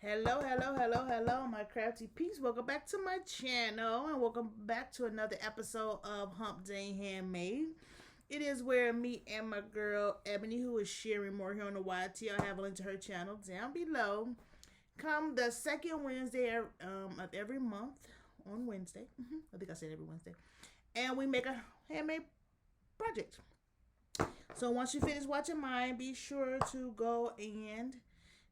Hello, hello, hello, hello, my crafty peeps. Welcome back to my channel and welcome back to another episode of Humpday Handmade. It is where me and my girl Ebony, who is sharing more here on the YT, I'll have a link to her channel down below. Come the second Wednesday of every month on Wednesday. I think I said every Wednesday. And we make a handmade project. So once you finish watching mine, be sure to go and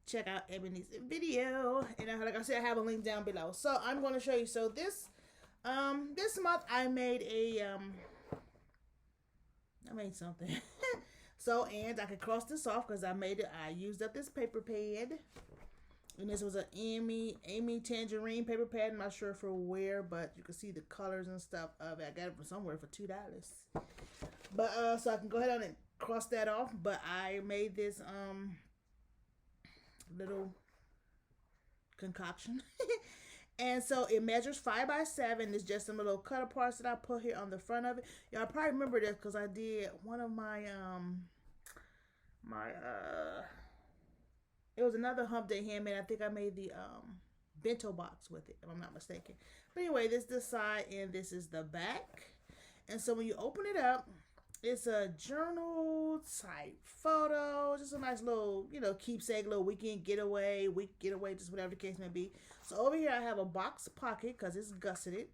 check out Ebony's video, and like I said, I have a link down below. So I'm going to show you. So this month I made something. So, and I can cross this off because I used up this paper pad, and this was an Amy tangerine paper pad. I'm not sure for where, but you can see the colors and stuff of it. I got it from somewhere for $2. But so I can go ahead and cross that off. But I made this little concoction and so it measures 5 by 7. It's just some little cutter parts that I put here on the front of it. Y'all probably remember this because I did one of my it was another Humpday Handmade. I think I made the bento box with it, if I'm not mistaken. But anyway, this is the side and this is the back. And so when you open it up, it's a journal type photo, just a nice little, keepsake, little week getaway, just whatever the case may be. So over here I have a box pocket because it's gusseted.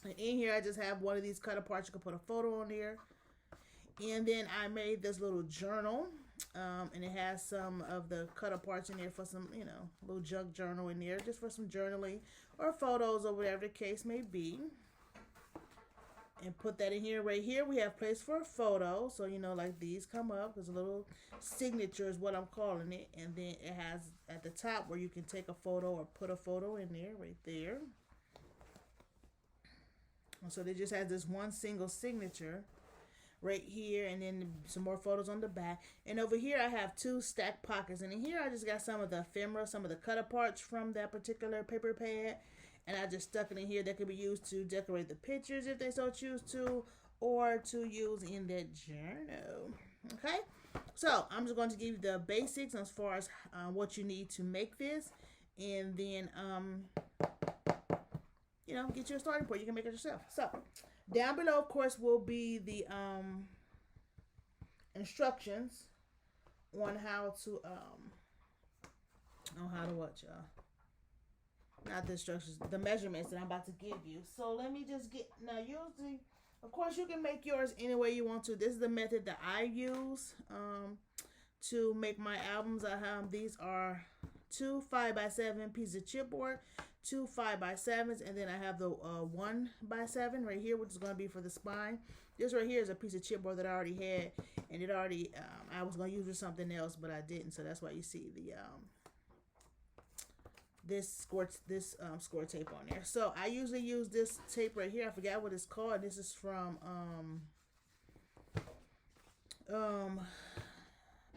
And in here I just have one of these cut apart. You can put a photo on there. And then I made this little journal, and it has some of the cut aparts in there for some, little junk journal in there, just for some journaling or photos or whatever the case may be. And put that in here. Right here we have place for a photo, so like these come up because a little signature is what I'm calling it. And then it has at the top where you can take a photo or put a photo in there, right there. And so they just has this one single signature right here, and then some more photos on the back. And over here I have 2 stacked pockets, and in here I just got some of the ephemera, some of the cut aparts from that particular paper pad. And I just stuck it in here. That could be used to decorate the pictures if they so choose to, or to use in that journal. Okay, so I'm just going to give you the basics as far as what you need to make this, and then get you a starting point. You can make it yourself. So down below, of course, will be the instructions on how to what, y'all. Not the instructions, the measurements that I'm about to give you. So let me just get, now usually, of course you can make yours any way you want to. This is the method that I use to make my albums. These are 2 5 by 7 pieces of chipboard, 2 5 by 7s, and then I have the 1 by 7 right here, which is going to be for the spine. This right here is a piece of chipboard that I already had, and it already, I was going to use for something else, but I didn't, so that's why you see the this score tape on there. So I usually use this tape right here. I forgot what it's called. This is from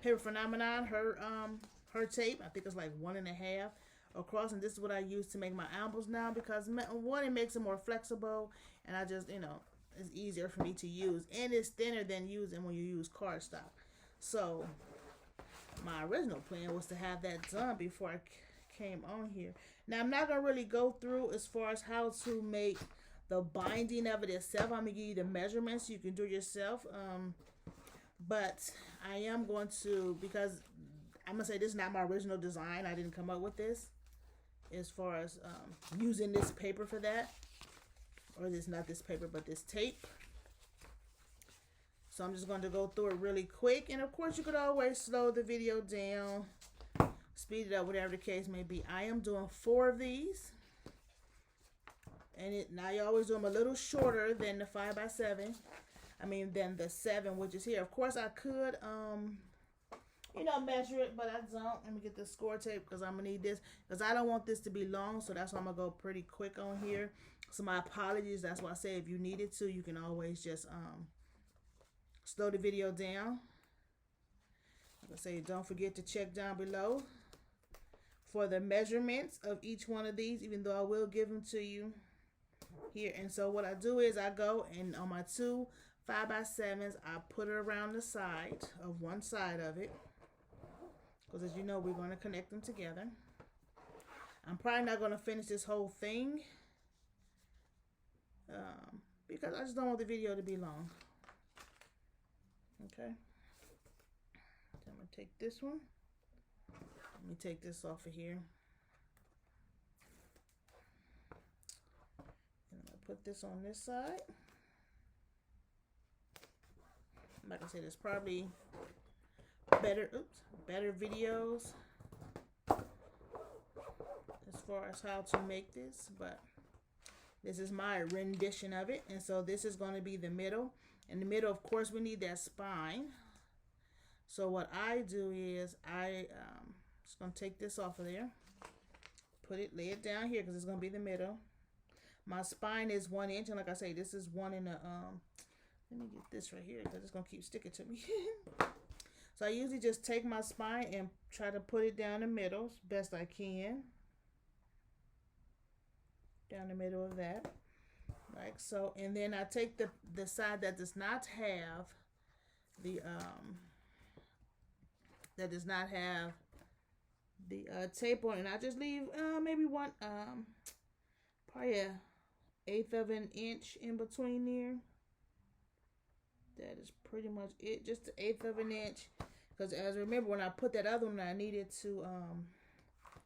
Paper Phenomenon. Her tape. I think it's like 1.5 across, and this is what I use to make my albums now, because one, it makes it more flexible, and I just it's easier for me to use, and it's thinner than using when you use cardstock. So my original plan was to have that done before I came on here. Now I'm not gonna really go through as far as how to make the binding of it itself. I'm gonna give you the measurements so you can do it yourself. But I am going to, because I'm gonna say this is not my original design. I didn't come up with this as far as using this paper for that, or this, not this paper, but this tape. So I'm just going to go through it really quick, and of course you could always slow the video down, speed it up, whatever the case may be. I am doing 4 of these, and now you always do them a little shorter than the 5 by 7. I mean, than the 7, which is here. Of course, I could, measure it, but I don't. Let me get the score tape because I'm gonna need this, because I don't want this to be long, so that's why I'm gonna go pretty quick on here. So my apologies. That's why I say if you needed to, you can always just slow the video down. Like I say, don't forget to check down below for the measurements of each one of these, even though I will give them to you here. And so what I do is I go and on my 2 5 by 7s, I put it around the side of one side of it, because as you know, we're going to connect them together. I'm probably not going to finish this whole thing because I just don't want the video to be long. Okay. So I'm going to take this one. Let me take this off of here. And I'm going to put this on this side. Like I said, there's probably better videos as far as how to make this, but this is my rendition of it. And so this is going to be the middle. In the middle, of course, we need that spine. So what I do is just going to take this off of there, lay it down here because it's going to be the middle. My spine is 1 inch, and like I say, this is 1 in the let me get this right here because it's going to keep sticking to me. So I usually just take my spine and try to put it down the middle as best I can. Down the middle of that. Like so. And then I take the side that does not have the tape on it, and I just leave maybe one probably a 1/8 of an inch in between there. That is pretty much it, just 1/8 of an inch. Because as remember, when I put that other one, I needed to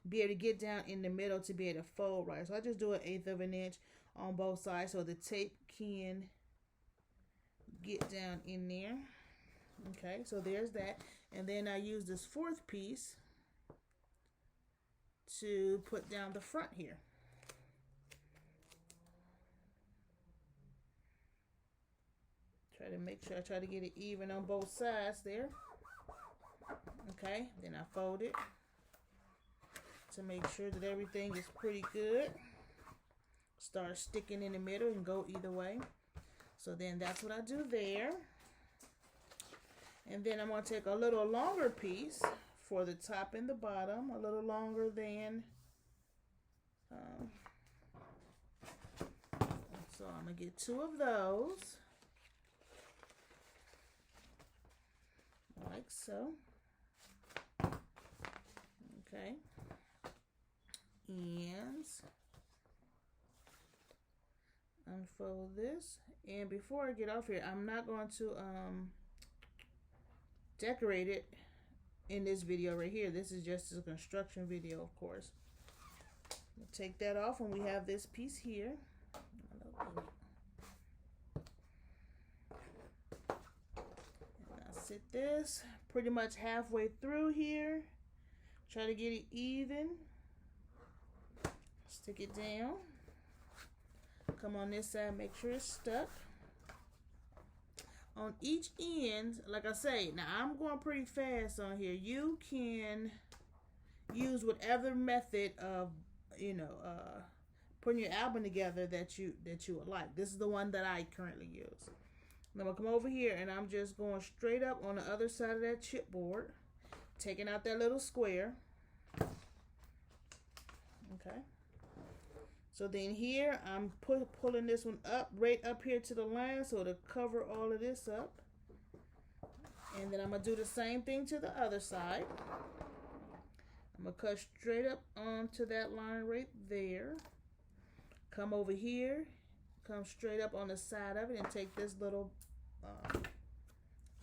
be able to get down in the middle to be able to fold right. So I just do an 1/8 of an inch on both sides so the tape can get down in there. Okay, so there's that. And then I use this 4th piece to put down the front here. Try to make sure I try to get it even on both sides there. Okay, then I fold it to make sure that everything is pretty good. Start sticking in the middle and go either way. So then that's what I do there. And then I'm going to take a little longer piece for the top and the bottom, a little longer than so I'm going to get 2 of those. Like so. Okay. And unfold this. And before I get off here, I'm not going to decorate it in this video right here. This is just a construction video, of course. We'll take that off and we have this piece here. Sit this pretty much halfway through here. Try to get it even. Stick it down. Come on this side, make sure it's stuck. On each end, like I say, now I'm going pretty fast on here. You can use whatever method of, putting your album together that you would like. This is the one that I currently use. I'm going to come over here and I'm just going straight up on the other side of that chipboard, taking out that little square. Okay. So then here I'm pulling this one up, right up here to the line so to cover all of this up. And then I'm going to do the same thing to the other side. I'm going to cut straight up onto that line right there. Come over here, come straight up on the side of it and take this little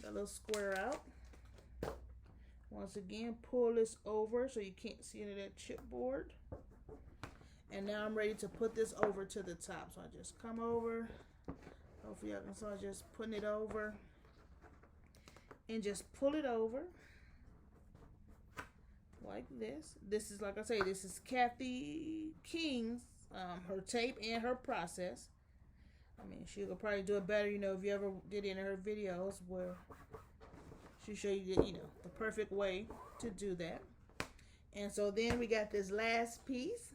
that little square out. Once again, pull this over so you can't see any of that chipboard. And now I'm ready to put this over to the top. So I just come over. Hopefully y'all can see I'm just putting it over. And just pull it over. Like this. This is, like I say, this is Kathy King's, her tape and her process. I mean, she could probably do it better, if you ever did any of her videos where she show you, the perfect way to do that. And so then we got this last piece.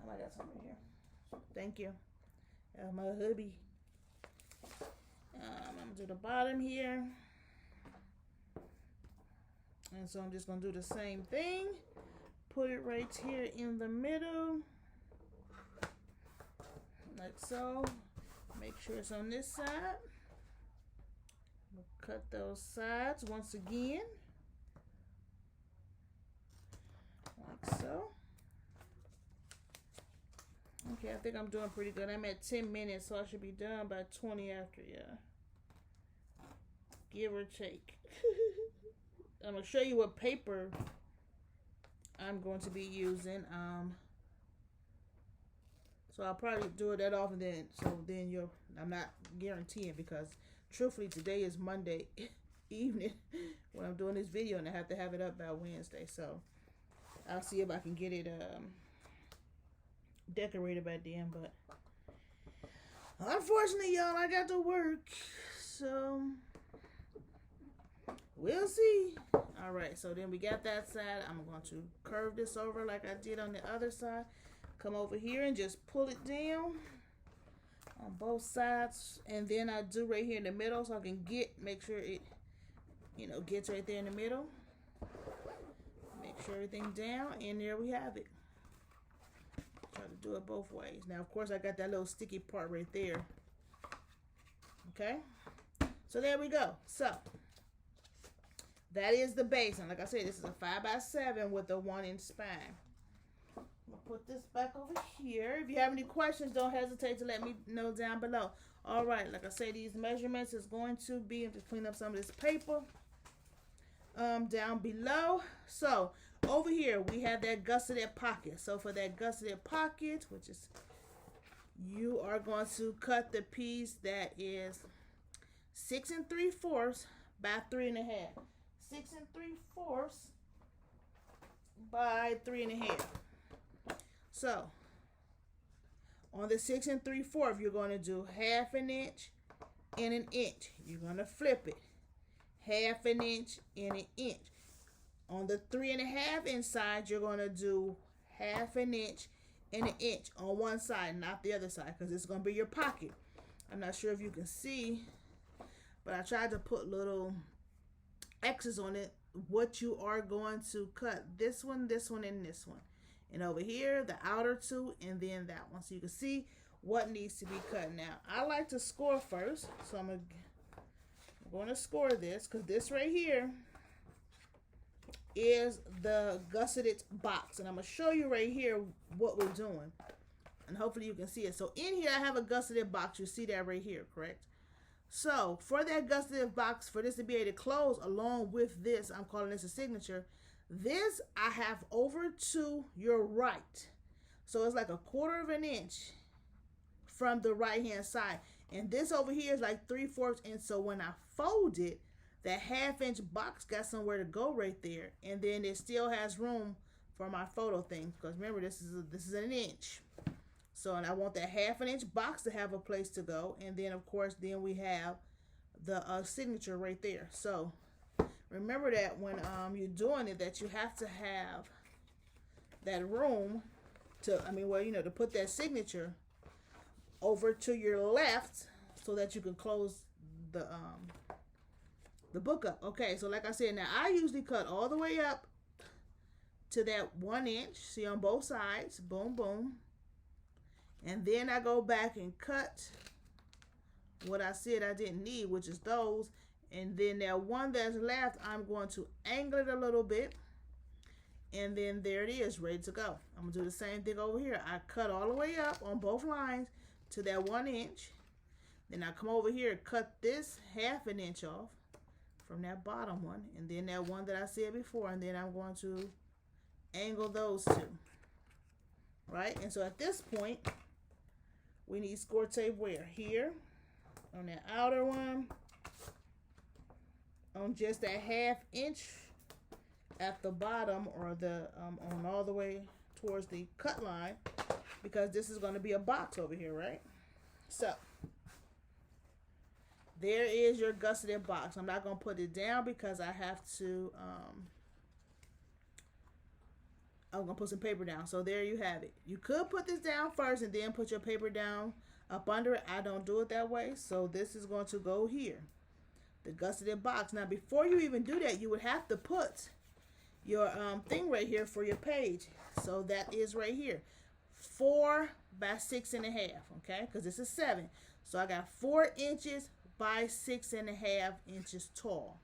Oh, I got something here. Thank you. My hubby. I'm going to do the bottom here. And so I'm just going to do the same thing. Put it right here in the middle. Like so. Make sure it's on this side. We'll cut those sides once again. Okay, I think I'm doing pretty good. I'm at 10 minutes, so I should be done by 20 after, yeah. Give or take. I'm going to show you what paper I'm going to be using. So I'll probably do it that often then. So then I'm not guaranteeing, because truthfully today is Monday evening when I'm doing this video, and I have to have it up by Wednesday. So I'll see if I can get it decorated by then. But unfortunately, y'all, I got to work. So we'll see. All right, so then we got that side. I'm going to curve this over like I did on the other side. Come over here and just pull it down on both sides, and then I do right here in the middle, so I can make sure it, gets right there in the middle. Make sure everything down, and there we have it. Try to do it both ways. Now, of course, I got that little sticky part right there. Okay, so there we go. So that is the base, and like I said, this is a 5x7 with a 1-inch spine. I'm gonna put this back over here. If you have any questions, don't hesitate to let me know down below. All right, like I say, these measurements is going to be, I'm just clean up some of this paper down below. So over here we have that gusseted pocket. So for that gusseted pocket, which is, you are going to cut the piece that is 6 3/4 by 3 1/2. 6 3/4 by 3 1/2. So on the 6 3/4, you're going to do 1/2 inch and 1 inch. You're going to flip it 1/2 inch and 1 inch. On the 3 1/2 inch side, you're going to do 1/2 inch and 1 inch on one side, not the other side, because it's going to be your pocket. I'm not sure if you can see, but I tried to put little X's on it, what you are going to cut. This one, and this one. And over here, the outer two, and then that one. So you can see what needs to be cut. Now, I like to score first. So I'm going to score this, because this right here is the gusseted box. And I'm going to show you right here what we're doing. And hopefully you can see it. So in here, I have a gusseted box. You see that right here, correct? So for that gusseted box, for this to be able to close along with this, I'm calling this a signature. This I have over to your right. So it's like 1/4 inch from the right hand side. And this over here is like 3/4 inch. So when I fold it, that 1/2 inch box got somewhere to go right there. And then it still has room for my photo thing. Because remember, this is 1 inch. So, and I want that 1/2 inch box to have a place to go. And then, of course, then we have the signature right there. So, remember that when you're doing it, that you have to have that room to, to put that signature over to your left so that you can close the book up. Okay, so like I said, now I usually cut all the way up to that 1 inch. See, on both sides, boom, boom. And then I go back and cut what I said I didn't need, which is those. And then that one that's left, I'm going to angle it a little bit. And then there it is, ready to go. I'm going to do the same thing over here. I cut all the way up on both lines to that 1 inch. Then I come over here and cut this 1/2 inch off from that bottom one. And then that one that I said before. And then I'm going to angle those two. Right? And so at this point, we need score tape where? Here. On that outer one. On just that 1/2 inch at the bottom, or the on all the way towards the cut line, because this is going to be a box over here, right? So there is your gusseted box. I'm not going to put it down because I have to I'm going to put some paper down. So there you have it. You could put this down first and then put your paper down up under it. I don't do it that way. So this is going to go here. The gusseted box. Now, before you even do that, you would have to put your thing right here for your page. So that is right here. 4 by 6 1/2. Okay, because this is 7. So I got 4 inches by 6 1/2 inches tall.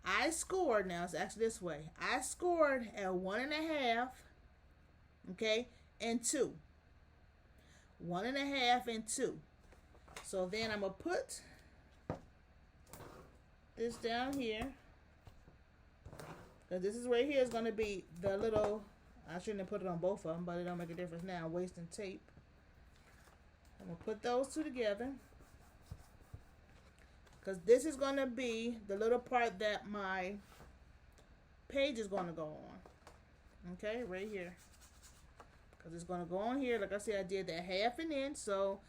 I scored, now it's actually this way. I scored at 1 1/2, okay, and 2. 1.5 and 2. So then I'm gonna put this down here, because this is right here is gonna be the little, I shouldn't have put it on both of them, but it don't make a difference now, I'm wasting tape. I'm gonna put those two together, because this is gonna be the little part that my page is gonna go on. Okay, right here, because it's gonna go on here. Like I said, I did that 1/2 inch, so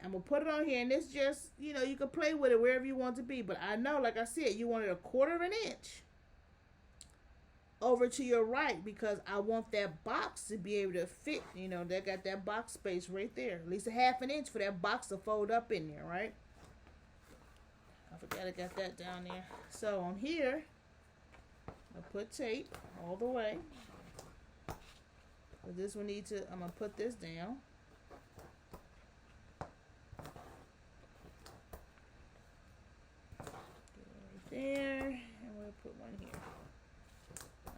I'm gonna put it on here, and it's just, you know, you can play with it wherever you want to be. But I know, like I said, you wanted 1/4 inch over to your right, because I want that box to be able to fit. You know, they got that box space right there, at least 1/2 inch for that box to fold up in there, right? I forgot I got that down there. So on here, I'll put tape all the way. But this one needs to, I'm gonna put this down. Right there, and we'll put one here.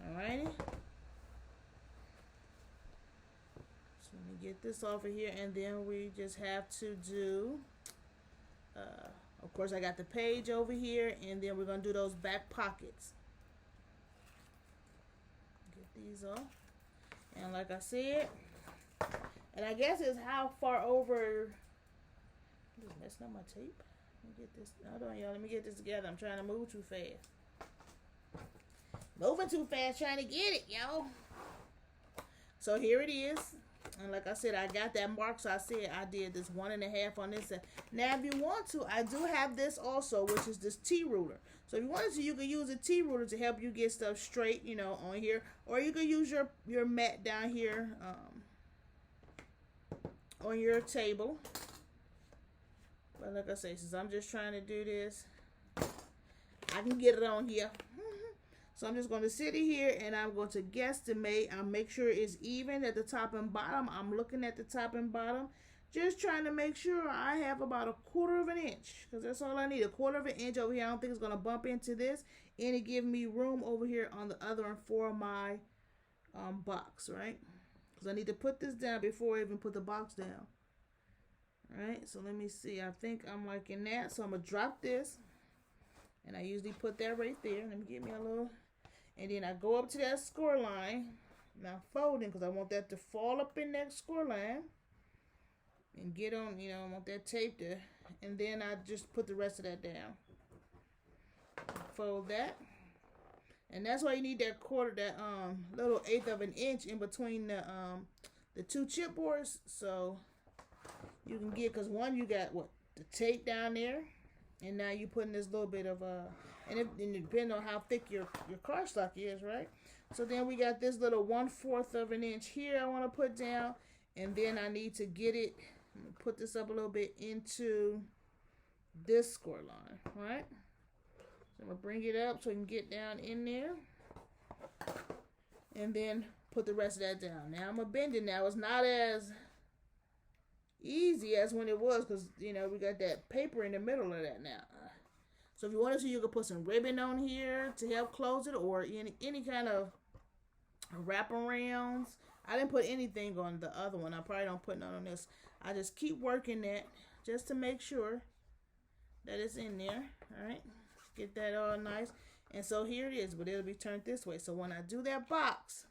Alrighty. So let me get this off of here, and then we just have to do, of course I got the page over here, and then we're gonna do those back pockets. Get these off. And like I said, and I guess it's how far over, I'm just messing up my tape. Let me get this, hold on y'all, let me get this together. I'm trying to move too fast. Moving too fast trying to get it, y'all. So here it is. And like I said, I got that mark, so I said I did this 1.5 on this side. Now if you want to, I do have this also, which is this T-ruler. So if you wanted to, you could use a T-ruler to help you get stuff straight, you know, on here. Or you could use your mat down here on your table. But like I say, since I'm just trying to do this, I can get it on here. So I'm just going to sit it here, and I'm going to guesstimate. I'll make sure it's even at the top and bottom. I'm looking at the top and bottom, just trying to make sure I have about 1/4 inch, because that's all I need. 1/4 inch over here. I don't think it's going to bump into this, and it gives me room over here on the other one for my box, right? Because I need to put this down before I even put the box down. All right, so let me see. I think I'm liking that, so I'm going to drop this, and I usually put that right there. Let me get me a little, and then I go up to that score line. Now folding, because I want that to fall up in that score line and get on, you know, I want that tape to, and then I just put the rest of that down. Fold that. And that's why you need that little 1/8 inch in between the two chipboards, so you can get, because one, you got what, the tape down there, and now you putting this little bit of and it depends on how thick your cardstock is, right? So then we got this little 1/4 inch here I want to put down, and then I need to get it, I'm gonna put this up a little bit into this score line, right? So I'm gonna bring it up so it can get down in there, and then put the rest of that down. Now I'm gonna bend it now. It's not as easy as when it was, because, you know, we got that paper in the middle of that now. So if you wanted to, you could put some ribbon on here to help close it, or any kind of wraparounds. I didn't put anything on the other one. I probably don't put none on this. I just keep working that just to make sure that it's in there. All right, get that all nice. And so here it is, but it'll be turned this way. So when I do that box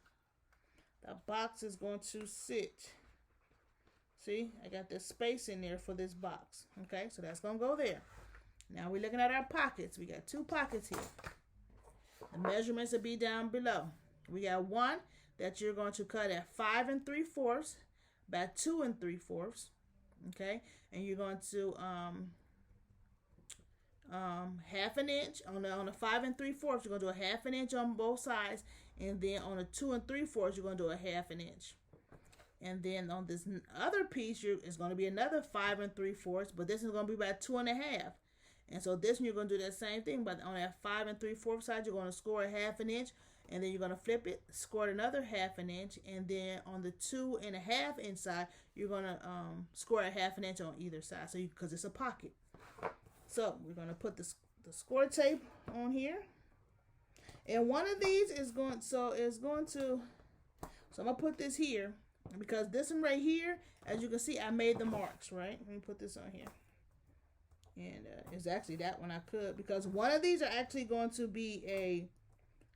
is going to sit. See, I got this space in there for this box. Okay, so that's going to go there. Now we're looking at our pockets. We got 2 pockets here. The measurements will be down below. We got one that you're going to cut at 5 3/4 by 2 3/4. Okay, and you're going to 1/2 inch on the 5 3/4. You're going to do a 1/2 inch on both sides, and then on the 2 3/4 you're going to do a 1/2 inch. And then on this other piece, it's going to be another 5 3/4, but this is going to be about 2 1/2. And so this one, you're going to do that same thing, but on that 5 3/4 side, you're going to score a 1/2 inch, and then you're going to flip it, score another 1/2 inch, and then on the 2 1/2 inch side, you're going to score a 1/2 inch on either side, so because it's a pocket. So we're going to put the score tape on here, and one of these is going, so I'm going to put this here. because this one right here, as you can see, I made the marks, right? Let me put this on here. And it's actually that one I could, because one of these are actually going to be a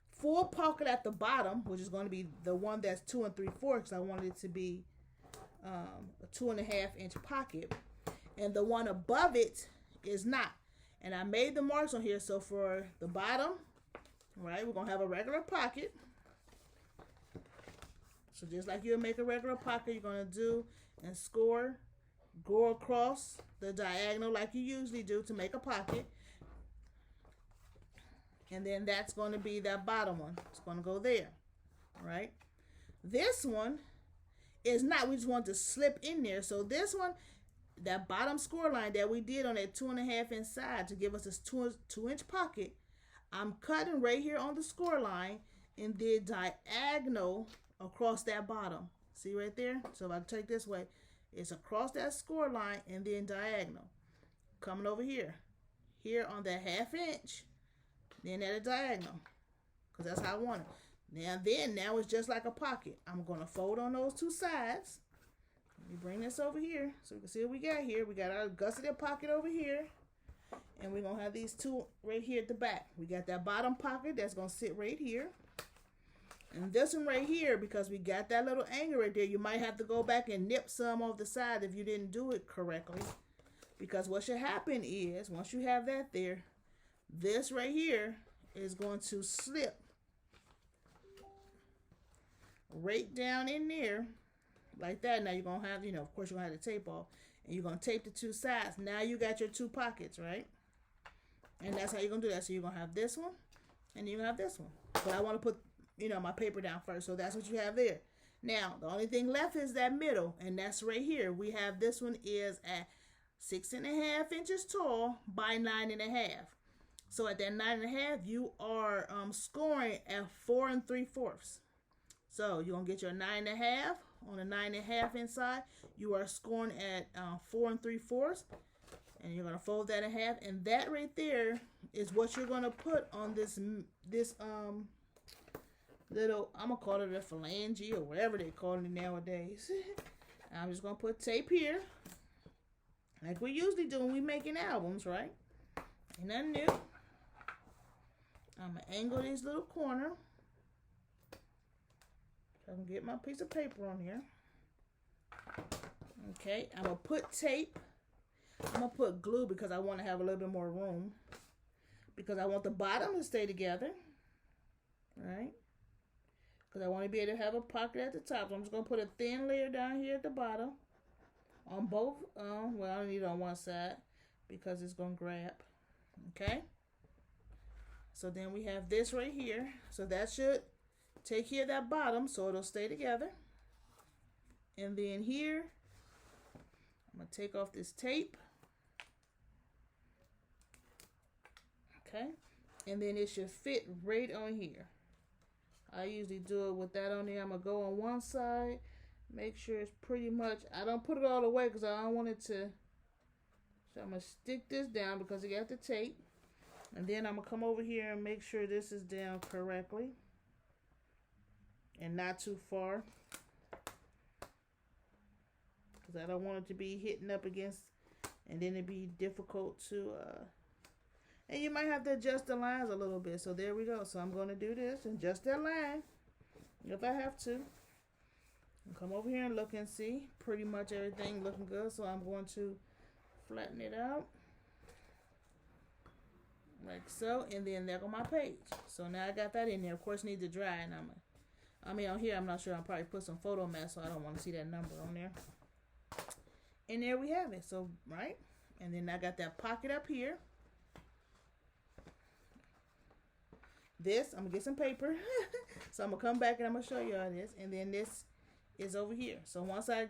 full pocket at the bottom, which is going to be the one that's 2 3/4, because I wanted it to be a 2.5-inch pocket, and the one above it is not. And I made the marks on here. So for the bottom, right, we're gonna have a regular pocket. So just like you'll make a regular pocket, you're gonna do and score, go across the diagonal like you usually do to make a pocket. And then that's going to be that bottom one. It's going to go there, right? This one is not. We just want to slip in there. So this one, that bottom score line that we did on that 2.5-inch side to give us this 2-inch pocket, I'm cutting right here on the score line and then diagonal across that bottom. See right there? So if I take this way, it's across that score line and then diagonal. Coming over here. Here on that 1/2 inch. Then at a diagonal, because that's how I want it. Now it's just like a pocket. I'm going to fold on those two sides. Let me bring this over here so we can see what we got here. We got our gusseted pocket over here, and we're going to have these two right here at the back. We got that bottom pocket that's going to sit right here. And this one right here, because we got that little angle right there, you might have to go back and nip some off the side if you didn't do it correctly. Because what should happen is, once you have that there, this right here is going to slip right down in there like that. Now you're going to have, of course you're going to have the tape off. And you're going to tape the two sides. Now you got your two pockets, right? And that's how you're going to do that. So you're going to have this one and you're going to have this one. But I want to put, my paper down first. So that's what you have there. Now, the only thing left is that middle. And that's right here. We have this one is at 6.5 inches tall by 9.5. So at that 9.5, you are scoring at 4 3/4. So you're gonna get your 9.5 on the 9.5 inside. You are scoring at 4 3/4, and you're gonna fold that in half. And that right there is what you're gonna put on this little, I'm gonna call it a phalange or whatever they call it nowadays. I'm just gonna put tape here, like we usually do when we making albums, right? Ain't nothing new. I'm going to angle this little corner so I can get my piece of paper on here. Okay, I'm going to put tape. I'm going to put glue because I want to have a little bit more room. Because I want the bottom to stay together. Right? Because I want to be able to have a pocket at the top. So I'm just going to put a thin layer down here at the bottom. On both, well, I don't need it on one side because it's going to grab. Okay? So then we have this right here. So that should take care of that bottom so it'll stay together. And then here, I'm going to take off this tape. Okay. And then it should fit right on here. I usually do it with that on there. I'm going to go on one side. Make sure it's pretty much, I don't put it all the way because I don't want it to. So I'm going to stick this down because you got the tape. And then I'm going to come over here and make sure this is down correctly. And not too far. Because I don't want it to be hitting up against. And then it'd be difficult to. And you might have to adjust the lines a little bit. So there we go. So I'm going to do this. Adjust that line. If I have to. And come over here and look and see. Pretty much everything looking good. So I'm going to flatten it out. Like so, and then there go my page. So now I got that in there. Of course, need to dry, and on here, I'm not sure. I'll probably put some photo mask, so I don't want to see that number on there. And there we have it. So right, and then I got that pocket up here. This I'm gonna get some paper. So I'm gonna come back and I'm gonna show you all this, and then this is over here. So once I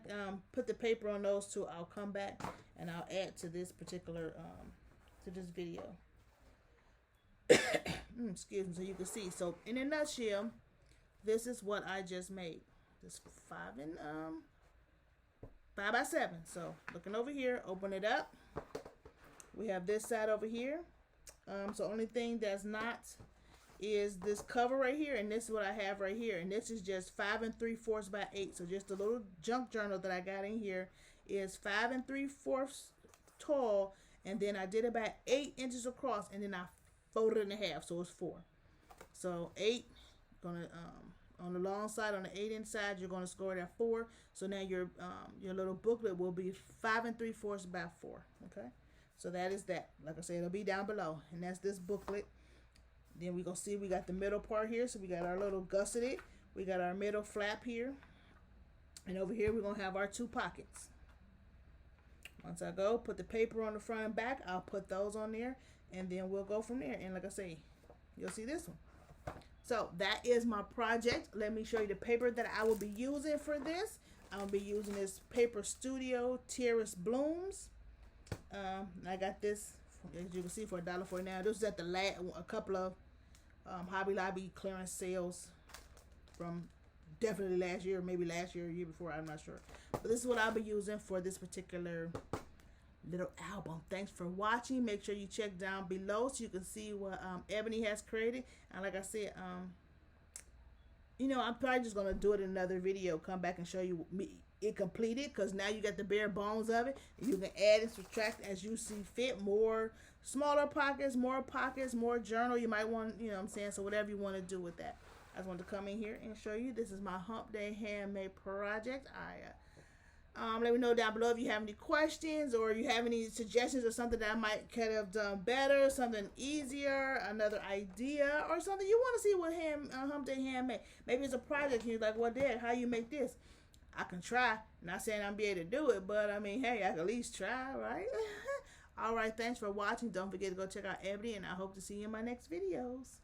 put the paper on those two, I'll come back and I'll add to this particular to this video. Excuse me, so you can see. So in a nutshell, this is what I just made. This 5 by 7. So looking over here, open it up. We have this side over here. So only thing that's not is this cover right here, and this is what I have right here, and this is just 5 3/4 by 8. So just a little junk journal that I got in here is 5 3/4 tall, and then I did about 8 inches across, and then I folded it in half, so it's 4. So 8, gonna on the long side, on the 8-inch side, you're gonna score it at 4. So now your little booklet will be 5 3/4 by 4. Okay, so that is that. Like I said, it'll be down below, and that's this booklet. Then we gonna see we got the middle part here, so we got our little gusseted. We got our middle flap here, and over here we're gonna have our 2 pockets. Once I go put the paper on the front and back, I'll put those on there, and then we'll go from there. And like I say, you'll see this one. So that is my project. Let me show you the paper that I will be using for this. I'll be using this Paper Studio Terrace Blooms. I got this, as you can see, for $1.49. This is at a couple of Hobby Lobby clearance sales from definitely last year, maybe last year or year before, I'm not sure. But this is what I'll be using for this particular little album. Thanks for watching. Make sure you check down below so you can see what Eboney has created. And like I said, you know, I'm probably just gonna do it in another video, come back and show you it completed, because now you got the bare bones of it. You can add and subtract as you see fit. More smaller pockets, more journal. You might want, you know what I'm saying, so whatever you want to do with that. I just wanted to come in here and show you. This is my Humpday Handmade project. Let me know down below if you have any questions, or you have any suggestions or something that I might could have done better, something easier, another idea, or something you want to see with Humpday Handmade. Maybe it's a project and you're like, well, Dad, how you make this? I can try. Not saying I'm be able to do it, but I mean, hey, I can at least try, right? All right, thanks for watching. Don't forget to go check out Eboney, and I hope to see you in my next videos.